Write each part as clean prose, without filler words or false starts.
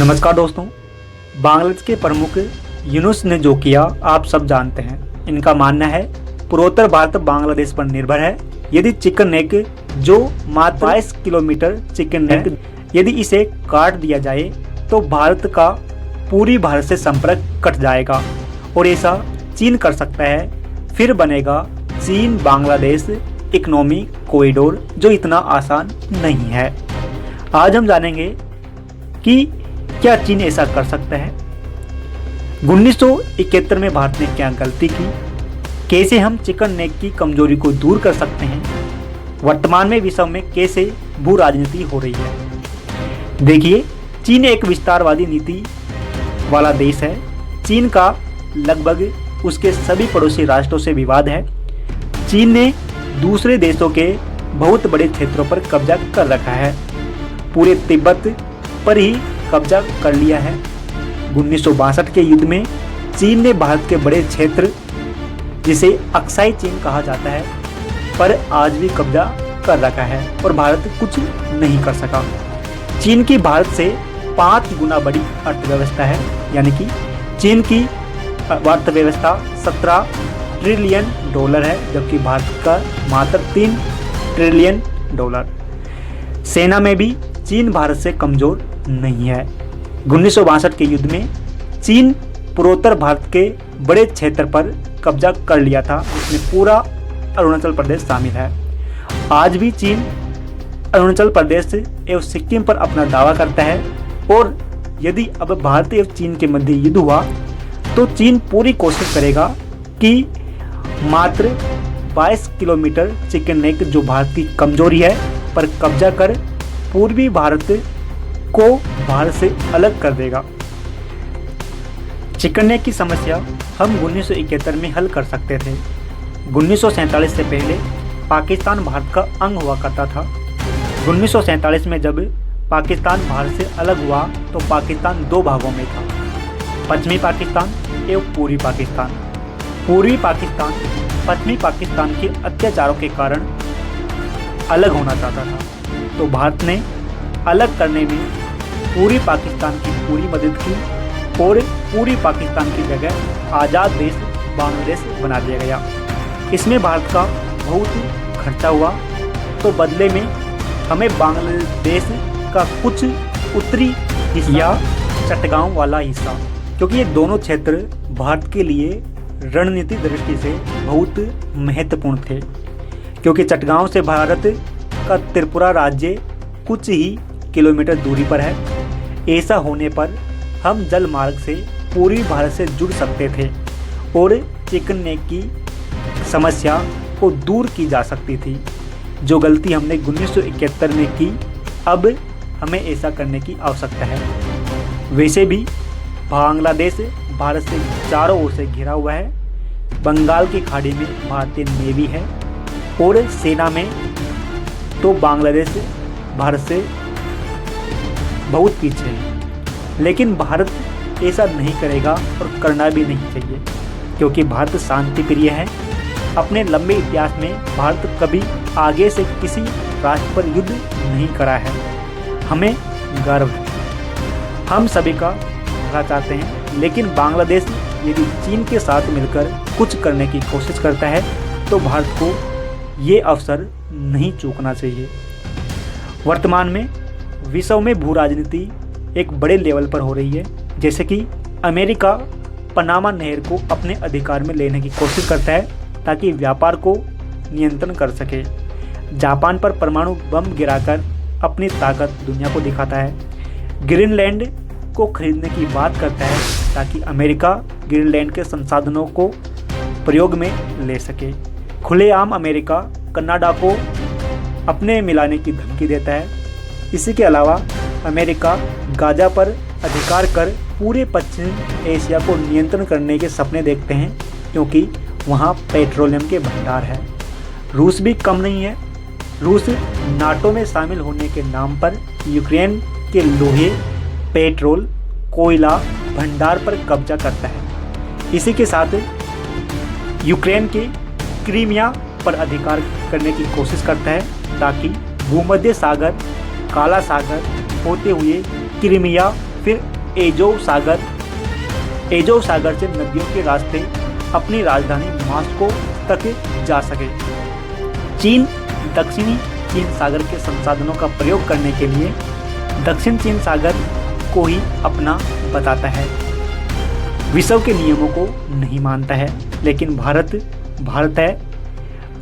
नमस्कार दोस्तों। बांग्लादेश के प्रमुख यूनुस ने जो किया आप सब जानते हैं। इनका मानना है पूर्वोत्तर भारत बांग्लादेश पर निर्भर है। यदि चिकन नेक जो मात्र 22 किलोमीटर चिकन नेक यदि इसे काट दिया जाए तो भारत का पूरी भारत से संपर्क कट जाएगा और ऐसा चीन कर सकता है। फिर बनेगा चीन बांग्लादेश इकोनॉमिक कॉरिडोर जो इतना आसान नहीं है। आज हम जानेंगे कि क्या चीन ऐसा कर सकता है, 1971 में भारत ने क्या गलती की, कैसे हम चिकन नेक की कमजोरी को दूर कर सकते हैं, वर्तमान में विश्व में कैसे भू राजनीति हो रही है। देखिए, चीन एक विस्तारवादी नीति वाला देश है। चीन का लगभग उसके सभी पड़ोसी राष्ट्रों से विवाद है। चीन ने दूसरे देशों के बहुत बड़े क्षेत्रों पर कब्जा कर रखा है। पूरे तिब्बत पर ही कब्जा कर लिया है। 1962 के युद्ध में चीन ने भारत के बड़े क्षेत्र जिसे अक्साई चीन कहा जाता है पर आज भी कब्जा कर रखा है और भारत कुछ नहीं कर सका। चीन की भारत से 5 गुना बड़ी अर्थव्यवस्था है, यानी कि चीन की अर्थव्यवस्था 17 ट्रिलियन डॉलर है जबकि भारत का मात्र 3 ट्रिलियन डॉलर। सेना में भी चीन भारत से कमजोर नहीं है। 1962 के युद्ध में चीन पूर्वोत्तर भारत के बड़े क्षेत्र पर कब्जा कर लिया था, जिसमें पूरा अरुणाचल प्रदेश शामिल है। आज भी चीन अरुणाचल प्रदेश एवं सिक्किम पर अपना दावा करता है और यदि अब भारत एवं चीन के मध्य युद्ध हुआ तो चीन पूरी कोशिश करेगा कि मात्र 22 किलोमीटर चिकन नेक जो भारत की कमजोरी है पर कब्जा कर पूर्वी भारत को भारत से अलग कर देगा। चिकन नेक की समस्या हम 1971 में हल कर सकते थे। 1947 से पहले पाकिस्तान भारत का अंग हुआ करता था। 1947 में जब पाकिस्तान भारत से अलग हुआ तो पाकिस्तान 2 भागों में था, पश्चिमी पाकिस्तान एवं पूर्वी पाकिस्तान। पूर्वी पाकिस्तान पश्चिमी पाकिस्तान के अत्याचारों के कारण अलग होना चाहता था, तो भारत ने अलग करने में पूर्वी पाकिस्तान की पूरी मदद की और पूर्वी पाकिस्तान की जगह आज़ाद देश बांग्लादेश बना दिया गया। इसमें भारत का बहुत खर्चा हुआ, तो बदले में हमें बांग्लादेश का कुछ उत्तरी हिस्सा या चटगांव वाला हिस्सा, क्योंकि ये दोनों क्षेत्र भारत के लिए रणनीतिक दृष्टि से बहुत महत्वपूर्ण थे, क्योंकि चटगांव से भारत का त्रिपुरा राज्य कुछ ही किलोमीटर दूरी पर है। ऐसा होने पर हम जल मार्ग से पूर्वी भारत से जुड़ सकते थे और चिकन नेक की समस्या को दूर की जा सकती थी। जो गलती हमने 1971 में की, अब हमें ऐसा करने की आवश्यकता है। वैसे भी बांग्लादेश भारत से चारों ओर से घिरा हुआ है। बंगाल की खाड़ी में भारतीय नेवी है और सेना में तो बांग्लादेश भारत से बहुत पीछे है। लेकिन भारत ऐसा नहीं करेगा और करना भी नहीं चाहिए, क्योंकि भारत शांति प्रिय है। अपने लंबे इतिहास में भारत कभी आगे से किसी राष्ट्र पर युद्ध नहीं करा है। हमें गर्व है, हम सभी का भला चाहते हैं। लेकिन बांग्लादेश यदि चीन के साथ मिलकर कुछ करने की कोशिश करता है तो भारत को ये अवसर नहीं चूकना चाहिए। वर्तमान में विश्व में भू राजनीति एक बड़े लेवल पर हो रही है, जैसे कि अमेरिका पनामा नहर को अपने अधिकार में लेने की कोशिश करता है ताकि व्यापार को नियंत्रण कर सके। जापान पर परमाणु बम गिराकर अपनी ताकत दुनिया को दिखाता है। ग्रीनलैंड को खरीदने की बात करता है ताकि अमेरिका ग्रीनलैंड के संसाधनों को प्रयोग में ले सके। खुलेआम अमेरिका कनाडा को अपने मिलाने की धमकी देता है। इसी के अलावा अमेरिका गाजा पर अधिकार कर पूरे पश्चिम एशिया को नियंत्रण करने के सपने देखते हैं, क्योंकि वहाँ पेट्रोलियम के भंडार हैं। रूस भी कम नहीं है। रूस नाटो में शामिल होने के नाम पर यूक्रेन के लोहे, पेट्रोल, कोयला भंडार पर कब्जा करता है। इसी के साथ यूक्रेन के क्रीमिया पर अधिकार करने की कोशिश करता है ताकि भूमध्य सागर, काला सागर होते हुए क्रीमिया फिर एजोव सागर से नदियों के रास्ते अपनी राजधानी मॉस्को तक जा सके। चीन दक्षिणी चीन सागर के संसाधनों का प्रयोग करने के लिए दक्षिण चीन सागर को ही अपना बताता है, विश्व के नियमों को नहीं मानता है। लेकिन भारत है,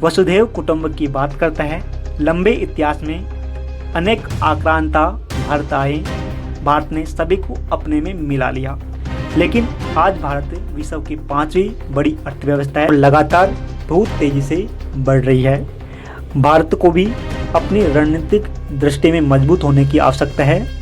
वसुधैव कुटुंब की बात करता है। लंबे इतिहास में अनेक आक्रांता भारत आए, भारत ने सभी को अपने में मिला लिया। लेकिन आज भारत विश्व की 5वीं बड़ी अर्थव्यवस्था है और लगातार बहुत तेजी से बढ़ रही है। भारत को भी अपनी रणनीतिक दृष्टि में मजबूत होने की आवश्यकता है।